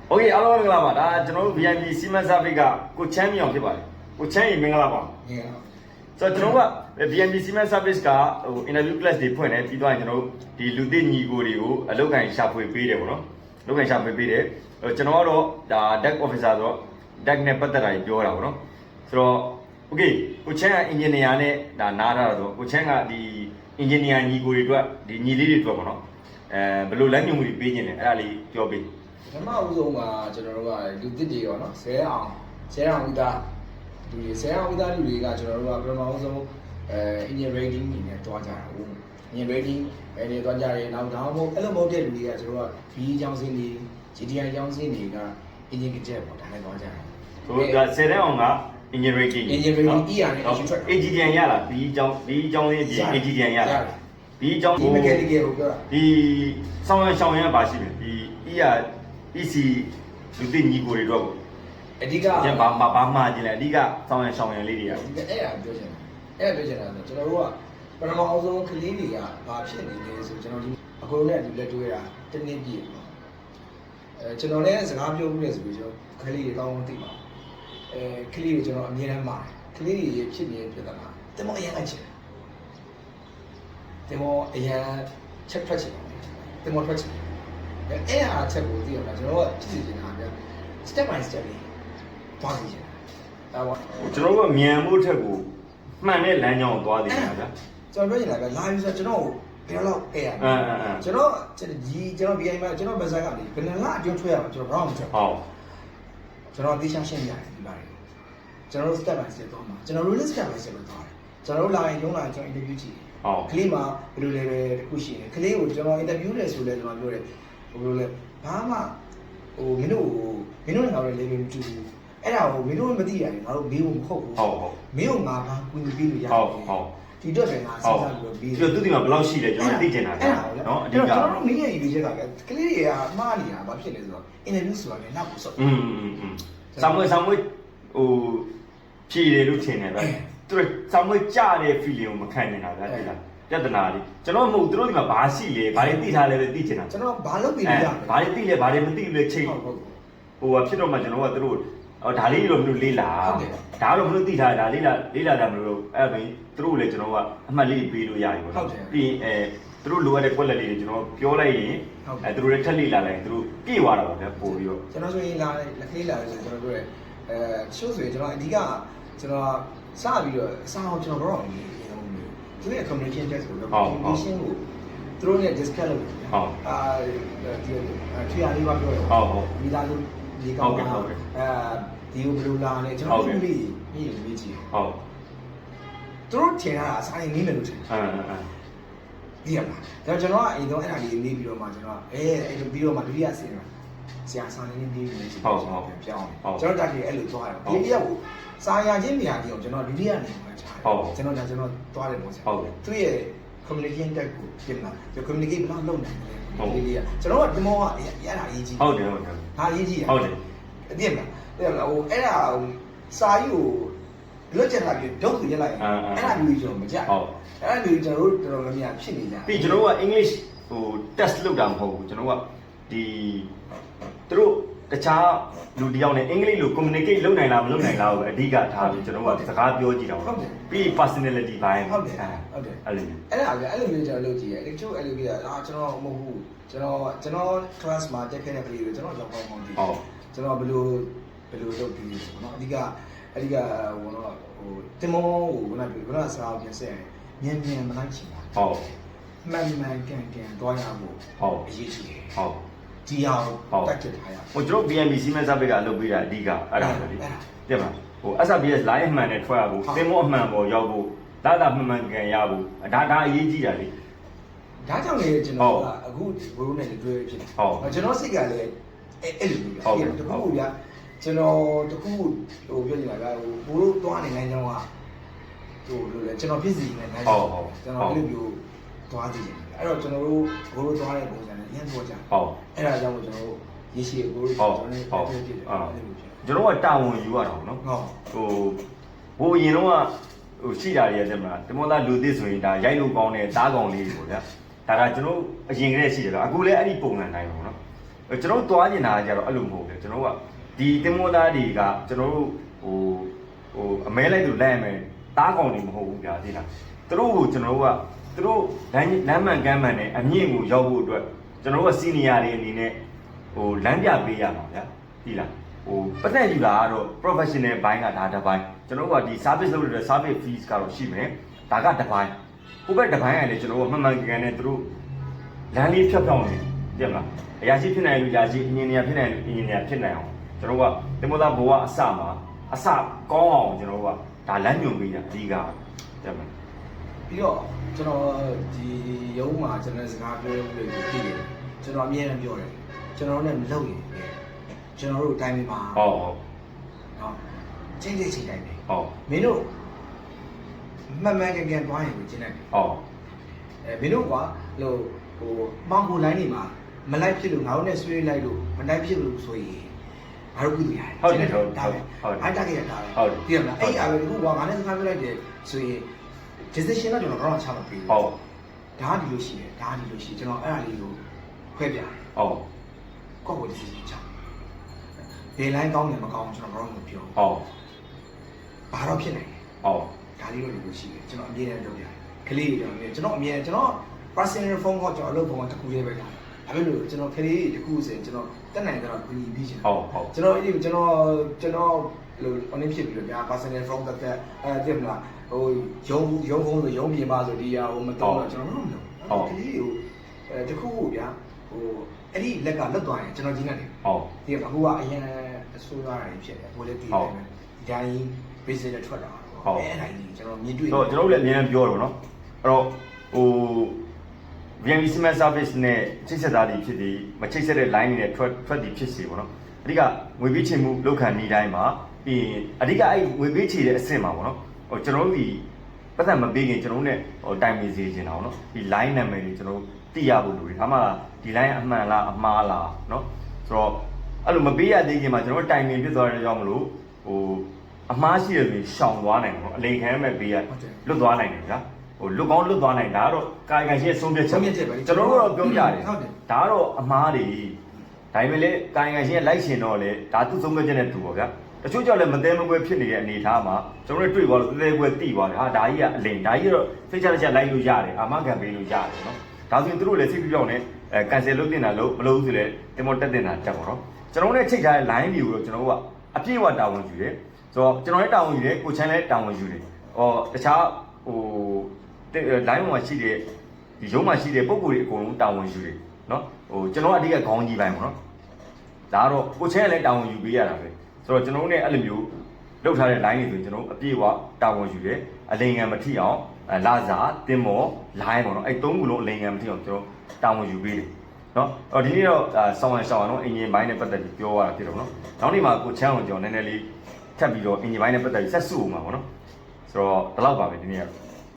โอเคအားလုံးမင်္ဂလာပါဒါကျွန်တော်တို့ VIP စီမံစာပိတ်ကကိုချမ်းမြောင်ဖြစ်ပါတယ်ကိုချမ်းရင်မင်္ဂလာပါဆိုတော့ကျွန်တော်က VIP စီမံစာပိတ်ကဟို interview class တွေဖွင့်တယ်ပြီးတော့ကျွန်တော်တို့ဒီလူသိညီကိုတွေကိုအလုပ်ကိုင်ရှာဖွေပေးတယ်ပေါ့နော်အလုပ်ကိုင်ရှာဖွေပေးတယ်ကျွန်တော်ကတော့ဒါ deck officer ဆိုတော့ deck နဲ့ပတ်သက်တာကြီးပြောတာပေါ့နော်ဆိုတော့ okay ကိုချမ်းက engineer နဲ့ဒါနားထားတာဆိုကိုချမ်းကဒီ engineer ညီကိုတွေအတွက်ဒီညီလေးတွေအတွက်ပေါ့နော်ဘယ်လိုလမ်းညွှန်မှုတွေပေးခြင်းလဲအဲ့ဒါလေးပြောပေးပထမဦးဆုံးကကျွန်တော်တို့ကလူသစ်တွေရောနော်ဆဲအောင်ဦးသားလူတွေဆဲအောင်ဦးသားလူတွေကကျွန်တော်တို့ကပထမဦးဆုံးengineer rating နေနဲ့တွားကြတာဟုတ် engineer rating ပဲနေတွားကြတယ်နောက်ဒါမှမဟုတ်အဲ့လိုမဟုတ်တဲ့လူတွေကကျွန်တော်တို့က B အကြောင်းစင်းတွေ GTI အကြောင်းစင်းတွေက engineer ကြက်ပေါ့ဒါနဲ့တွားကြတယ်တို့ကဆယ်တဲ့အောင်က engineer rating ER နဲ့ issue track AGDN ရလား B အကြောင်းလေးအပြင် AGDN ရလား B အကြောင်း ဒီ mechanical ကိုပြောတာဒီဆောင်ရပါရှိတယ်ဒီ EC လူသိညီကိုတွေတော့အဓိကရဘာမှကျင်လဲအဓိကဆောင်ရလေးတွေကအဲ့ဒါပြောချင်တာဆိုကျွန်တော်တို့ကပထမအောင်ဆုံးကလေးတွေကဘာဖြစ်နေလဲဆိုကျွန်တော်ဒီအကုန်လုံးနဲ့အတူလက်တွဲတာတနည်းပြည့်ပေါ့ကျွန်တော်လည်းစကားပြောမှုလဲဆိုပြီးကျွန်တော်ကလေးတွေကောင်းကောင်းသိပါကလေးတွေကျွန်တော်အမြဲတမ်းမှာကလေးတွေဖြစ်နေပြဿနာတင်မောအရင်အချက်တင်မောအရင်ချက်ထွက်ချင်တင်မောထွက်ချင်အဲ့အားချက်ကိုသိရမှာကျွန်တော်ကဖြစ်စီနေတာဗျ step by step လေးသွားစီချင်တာဒါပေါ့ကျွန်တော်တို့ကမြန်မှုထက်ကိုမှန်တဲ့လမ်းကြောင်းကိုသွားသေးတာဗျာကျွန်တော်ပြောချင်တာကလာယူဆိုကျွန်တော်ဘယ်လောက်အဲ့ရကျွန်တော်ဒီကျွန်တော် BI မှာကျွန်တော်ဗဇက်ကနေဘယ်နှလအတွင်းထွက်ရမှာကျွန်တော်ဘာမှမထွက်ဟုတ်ကျွန်တော်သိချရှင်းပြရတယ်ဒီပါတယ်ကျွန်တော် step by step သွားမှာကျွန်တော် release step by step သွားတယ်ကျွန်တော်လာရင်ရုံးလာရင်ကျွန်တော် interview ကြည့်ဟုတ်ကလေးမှာဘယ်လိုလဲပဲတစ်ခုရှိတယ်ကလေးကိုကျွန်တော် interview လဲဆိုလဲကျွန်တော်ပြောတယ်ဘယ်လိုလဲဘာမှဟိုမင်းတို့နဲ့ငါတို့ level မတူဘူးအဲ့ဒါကိုမင်းတို့မသိရတယ်ငါတို့မေးဖို့မဟုတ်ဘူးဟုတ်မင်းတို့ငါဘာကူညီပေးလို့ရတယ်ဟုတ်ဒီတော့လည်းငါစဉ်းစားပြီးတော့ပြီးတော့သူဒီမှာဘယ်လောက်ရှိလဲကျွန်တော်သိချင်တာဗျာနော်အဓိကကျွန်တော်တို့မင်းရဲ့ဒီချက်ကကလေးတွေကမှားနေတာဘာဖြစ်လဲဆိုတော့ interview ဆိုတာလည်းနောက်ကိုစောဆောင်းမွေးဟိုဖြည်တယ်လို့ထင်တယ်ဗျာသူဆောင်းမွေးကြတဲ့ feeling ကိုမခံနေတာဗျာဒီလားပြဿနာလေးကျွန်တော်မဟုတ်သူတို့ဒီမှာဘာရှိလဲဘာတွေသိထားလဲပဲသိချင်တာကျွန်တော်ဘာလုပ်ပြီးလဲဘာတွေသိလဲဘာတွေမသိလဲချိန်ဟိုဖြစ်တော့မှကျွန်တော်ကသူတို့ဒါလေးတော့မလို့လေးလာဒါတော့မလို့သိထားဒါလေးလာတာမလို့အဲ့ဒါသူတို့လည်းကျွန်တော်ကအမှတ်လေးပေးလို့ရပြီပေါ့နော်ပြီးသူတို့လိုအပ်တဲ့ကွက်လက်လေးတွေကျွန်တော်ပြောလိုက်ရင်သူတို့လည်းထက်လေးလာလိုက်သူတို့ပြေးသွားတာပါဗျာပို့ပြီးတော့ကျွန်တော်ဆိုရင်လာလက်ခေးလာတယ်ဆိုကျွန်တော်တို့ရဲ့ချိုးဆိုရင်ကျွန်တော်အဓိကကျွန်တော်စပြီးတော့အစားအောင်ကျွန်တော်တော့သူရဲ့ communication test ကို communication ကိုသူတို့နဲ့ discuss လုပ်တယ်ဟုတ်ဒီ QR လေးပါပြောတယ်ဟုတ်မိသားစုဒီကောင်ကဒီကိုဘယ်လိုလာလဲကျွန်တော်ဒီလေးမေးကြည့်ဟုတ်သူတို့ထင်တာအစားရင်နေမယ်လို့ထင်ဒီရမှာဒါကျွန်တော်ကအိမ်တော့အဲ့ဒါလေးမေးပြီးတော့မှကျွန်တော်အဲ့လိုပြီးတော့မှဒုတိယဆင်းတာဆရာစာနေနေပြီးနေချင်ဟုတ်ပြောင်းကျွန်တော်တက်ပြီးအဲ့လိုသွားတယ်ဒီတယောက်ကိုစာရချင်းမြာကြီးအောင်ကျွန်တော်ဒုတိယနေမှာချားကျွန်တော်သွားတယ်ပေါ့ဆရာသူ့ရဲ့ communication တက်ကိုပြင်လာဒီ communicate ဘယ်လောက်လုပ်နိုင်လဲဒီလေးကကျွန်တော်ကဒီမောကရတာအရေးကြီးဟုတ်တယ်ဒါအရေးကြီးဟုတ်တယ်အပြည့်မလားဟိုအဲ့ဒါစာကြီးကိုလွတ်ချက်လာပြီးဒုတ်ဆိုရက်လိုက်အဲ့ဒါမျိုးကျွန်တော်မကြဟုတ်အဲ့ဒါမျိုးကျွန်တော်တို့တော်တော်များများဖြစ်နေကြပြီးကျွန်တော်က English ဟို test လုပ်တာမဟုတ်ဘူးကျွန်တော်ကဒီသူတို့တခြားလူတယောက်နဲ့အင်္ဂလိပ်လို communicate လုပ်နိုင်လားမလုပ်နိုင်လားကိုအဓိကထားပြီးကျွန်တော်ကစကားပြောကြည့်တာပေါ့ပြီး personality ဘိုင်းဟုတ်တယ်အဲ့လိုမျိုးကျွန်တော်လုပ်ကြည့်ရတယ်တချို့အဲ့လိုပြတာကျွန်တော်မဟုတ်ဘူးကျွန်တော် class မှာတက်ခဲ့တဲ့ကလေးတွေကျွန်တော်ရောက်ကောင်းတယ်ကျွန်တော်ဘယ်လိုလုပ်ပြီးပေါ့နော်အဓိကဟိုတော့ဟိုတင်မောကိုခုနစကားကိုပြင်ဆက်မြန်မလိုက်ချင်တာဟုတ်မှန်ကန်တွားရဖို့ဟုတ်အရေးကြီးတယ်ဟုတ်ဒီအောင်တက်ချက်ထားရဟိုကျွန်တော် BNB စီမံစာပေကလုပ်ပေးတာအဓိကအဲ့ဒါပဲလေတဲ့မှာဟို SRBS line အမှန်နဲ့ထွက်ရဖို့တင်မောအမှန်ပေါ်ရောက်ဖို့ဒါမှန်ကန်ရဖို့ဒါအရေးကြီးတာလေဒါကြောင့်လေကျွန်တော်ကအခုဘိုးနဲ့တွေ့ဖြစ်တယ်ကျွန်တော်စိတ်ကလည်းအဲ့လိုမျိုးဗျာတခုဗျာကျွန်တော်တခုဟိုပြောနေတာကဟိုဘိုးတို့သွားနေနိုင်ကြောင်းကဟိုလိုလေကျွန်တော်ဖြစ်စီနေနိုင်ကြောင်းကျွန်တော်အဲ့လိုမျိုးသွားကြည့်တယ်အဲ့တော့ကျွန်တော်တို့ဘိုးတို့သွားတဲ့ပုံစံနဲ့ရန်ပေါ်ကြအဲ့ဒါကြောင့်ကျွန်တော်တို့ရေရှည်ဘိုးတို့ကျွန်တော်နဲ့ပြည့်ပြည့်တယ်ကျွန်တော်ကတာဝန်ယူရတာပေါ့နော်ဟိုဘိုးအရင်တော့ဟိုရှိတာတွေရတယ်မလားတမောသားလူသစ်ဆိုရင်ဒါရိုက်လို့ကောင်းတဲ့သားကောင်လေးတွေပေါ့ဗျာဒါကကျွန်တော်အရင်ကတည်းကရှိတယ်ဗျာအခုလည်းအဲ့ဒီပုံစံတိုင်းပေါ့နော် ကျွန်တော်တွားနေတာကြတော့အဲ့လိုမဟုတ်ဘူးကျွန်တော်ကဒီတင်မောသားတွေကကျွန်တော်တို့ဟိုအမဲလိုက်လို့လမ်းမယ်တားကောင်တွေမဟုတ်ဘူးဗျာဒီလားသူတို့ကိုကျွန်တော်တို့ကသူတို့လမ်းမှန်ကမ်းမှန်နဲ့အမြင့်ကိုရောက်ဖို့အတွက်ကျွန်တော်တို့ကစီနီယာတွေအနေနဲ့ဟိုလမ်းပြပေးရမှာဗျာဒီလားဟိုပတ်သက်ယူတာကတော့ professional ဘိုင်းကဒါတစ်ပိုင်းကျွန်တော်တို့ကဒီ service လုပ်တဲ့ service fees ကတော့ရှိမယ်ဒါကတစ်ပိုင်းဟိုဘက်တစ်ပိုင်းကလည်းကျွန်တော်တို့မှန်မှန်ကန်နဲ့သူတို့လမ်းလေးဖြတ်ဖြောင်းနေတယ်မလားအရာရှိဖြစ်နိုင်လို့အရာရှိအင်ဂျင်နီယာဖြစ်နိုင်လို့အင်ဂျင်နီယာဖြစ်နိုင်အောင်ကျွန်တော်ကတင်မောသားဘဝအစမှာအစကောင်းအောင်ကျွန်တော်ကဒါလမ်းညွှန်ပေးတာအဓိကတယ်မလားပြီးတော့ကျွန်တော်ဒီရုံးမှာကျွန်တော်စကားပြောလို့ဖြစ်တယ်ကျွန်တော်အမြဲတမ်းပြောတယ်ကျွန်တော်နဲ့မလုပ်ရင်ကျွန်တော်တို့အတိုင်းမှာဟုတ်နော်ချင်းချင်းတိုင်းပဲဟုတ်မင်းတို့မှန်မှန်ကန်ကန်သွားရင်ကိုချင်းလိုက်ဟုတ်မင်းတို့ကလို့ဟိုမောင်ကိုလိုင်းနေမှာမလိုက်ဖြစ်လို့ငါတို့နဲ့ဆွေးလိုက်လို့မနိုင်ဖြစ်လို့ဆိုရင်ငါတို့ကုသရတယ်ဟုတ်တယ်ဟုတ်ဒါပဲအားတက်ရတာဟုတ်ပြီမလားအဲ့အားပဲဒီခုကငါနဲ့စကားပြောလိုက်တယ်ဆိုရင် decision တော့ကျွန်တော်တော့ချမပေးဘူးဟုတ်ဒါဒီလိုရှိတယ်ဒါဒီလိုရှိကျွန်တော်အဲ့အားလေးကိုခွဲပြတယ်ဟုတ်ကိုယ့်ကို decision ချဘယ်လိုင်းကောင်းတယ်မကောင်းကျွန်တော်တော့မပြောဟုတ်ဘာတော့ဖြစ်နိုင်တယ်ဟုတ်ဒါလေးတော့ဒီလိုရှိတယ်ကျွန်တော်အမြဲတမ်းပြောပြတယ်ကလေးတွေကျွန်တော်အမြဲကျွန်တော် personal phone ကကျွန်တော်အလုပ်ပုံကတစ်ခုလေးပဲလာဒါပေမဲ့ကျွန်တော်ကလေးတစ်ခုဆိုရင်ကျွန်တော်တက်နိုင်တော့ကူညီပြီးချင်ဟုတ်ကျွန်တော်အဲ့ဒီကျွန်တော်လို့အနည်းဖြစ်ပြီးတော့ညာ personal phone တက်အဲ့ဒီမလားဟိုရုံဖုန်းဆိုရုံပြင်ပါဆိုဒီဟာဟိုမတော့ကျွန်တော်မလုပ်ဘူးကလေးကိုတခုခုဗျာဟိုအဲ့ဒီလက်ကလွတ်သွားရင်ကျွန်တော်ကြီးနေတယ်ဟုတ်ဒီအခုကအရင်အဆိုးသားတွေဖြစ်တယ်ဟိုလည်းဒီတိုင်းပဲဒီတိုင်း basic နဲ့ထွက်တာဟုတ်အဲ့ဒါကြီးကျွန်တော်မြင်တွေ့တော့ကျွန်တော်လည်းအများကြီးပြောတော့နော်အဲ့တော့ဟို VNB Cement Service နဲ့ချိတ်ဆက်သားတွေဖြစ်ပြီးမချိတ်ဆက်တဲ့ line တွေနဲ့ထွက်ပြီးဖြစ်စီပေါ့နော်အဓိကငွေပေးချေမှုလောက်ခံနေတိုင်းမှာပြီးအဓိကအဲ့ငွေပေးချေတဲ့အဆင့်မှာပေါ့နော်ဟိုကျွန်တော်တို့ဒီပတ်သက်မပေးခင်ကျွန်တော်တို့ ਨੇ ဟိုတိုင်မီစေချင်တာပေါ့နော်ဒီ line နာမည်တွေကျွန်တော်တို့သိရဖို့လိုတယ်ဒါမှဒီ line အမှန်လားအမှားလားနော်ဆိုတော့အဲ့လိုမပေးရသေးခင်မှာကျွန်တော်တို့တိုင်မီဖြစ်သွားတဲ့ကြောင့်မလို့ဟိုအမှားရှိတယ်ဆိုရင်ရှောင်သွားနိုင်တယ်ပေါ့အလိန်ခံမဲ့ပေးရလွတ်သွားနိုင်တယ်ဗျာဟိုလွတ်ကောင်းလွတ်သွားနိုင်ဒါကတော့ကာယကံရှိဆုံးဖြတ်ချက်ကျွန်တော်တို့တော့ပြောပြတယ်ဒါကတော့အမားတွေဒါပေမဲ့လေကာယကံရှိလိုက်ရှင်တော့လေဒါသူ့ဆုံးဖြတ်ချက်နဲ့တူပါဗျာတချို့ကြောင့်လည်းမသေးမကွဲဖြစ်နေတဲ့အနေအထားမှာကျွန်တော်တို့တွေ့သွားလို့သေးကွဲတိသွားတယ်ဟာဒါကြီးကအလိန်ဒါကြီးတော့စိတ်ချလက်ချက်လိုက်လို့ရတယ်အာမခံပေးလို့ရတယ်နော်ဒါဆိုရင်သူတို့လည်းစိတ်ပြောင်းနေကန်ဆယ်လုပ်တင်တာလို့မလုပ်ဘူးဆိုလေတင်မောတက်တင်တာတက်ပါတော့ကျွန်တော်တို့နဲ့ချိန်ထားတဲ့ line တွေကိုတော့ကျွန်တော်တို့ကအပြည့်အဝတာဝန်ယူတယ်ဆိုတော့ကျွန်တော်လည်းတာဝန်ယူတယ်ကိုချမ်းလည်းတာဝန်ယူတယ်ဟောတခြားဟိုline မှာရှိတဲ့ဒီရုံးမှာရှိတဲ့ပုံကိုယ်တွေအကုန်လုံးတာဝန်ယူတယ်နော်ဟိုကျွန်တော်အဓိကခေါင်းကြီးပိုင်းပေါ့နော်ဒါကတော့ကိုချဲလည်းတာဝန်ယူပေးရတာပဲဆိုတော့ကျွန်တော်တို့ ਨੇ အဲ့လိုမျိုးလောက်ထားတဲ့ line တွေဆိုရင်ကျွန်တော်အပြည့်အဝတာဝန်ယူတယ်အလိန်ငံမထိအောင်လာစာတင်မော line ပေါ့နော်အဲ့သုံးခုလုံးအလိန်ငံမထိအောင်ကျွန်တော်တာဝန်ယူပေးတယ်နော်အော်ဒီနေ့တော့ဆောင်းရနော်အင်ဂျင်ပိုင်းနဲ့ပတ်သက်ပြီးပြောရတာဖြစ်တော့နော်နောက်နေ့မှာကိုချမ်းအောင်ကျွန်တော်နည်းနည်းလေးထပ်ပြီးတော့အင်ဂျင်ပိုင်းနဲ့ပတ်သက်ပြီးဆက်စုအောင်ပါပေါ့နော်ဆိုတော့ဒီလောက်ပါပဲဒီနေ့က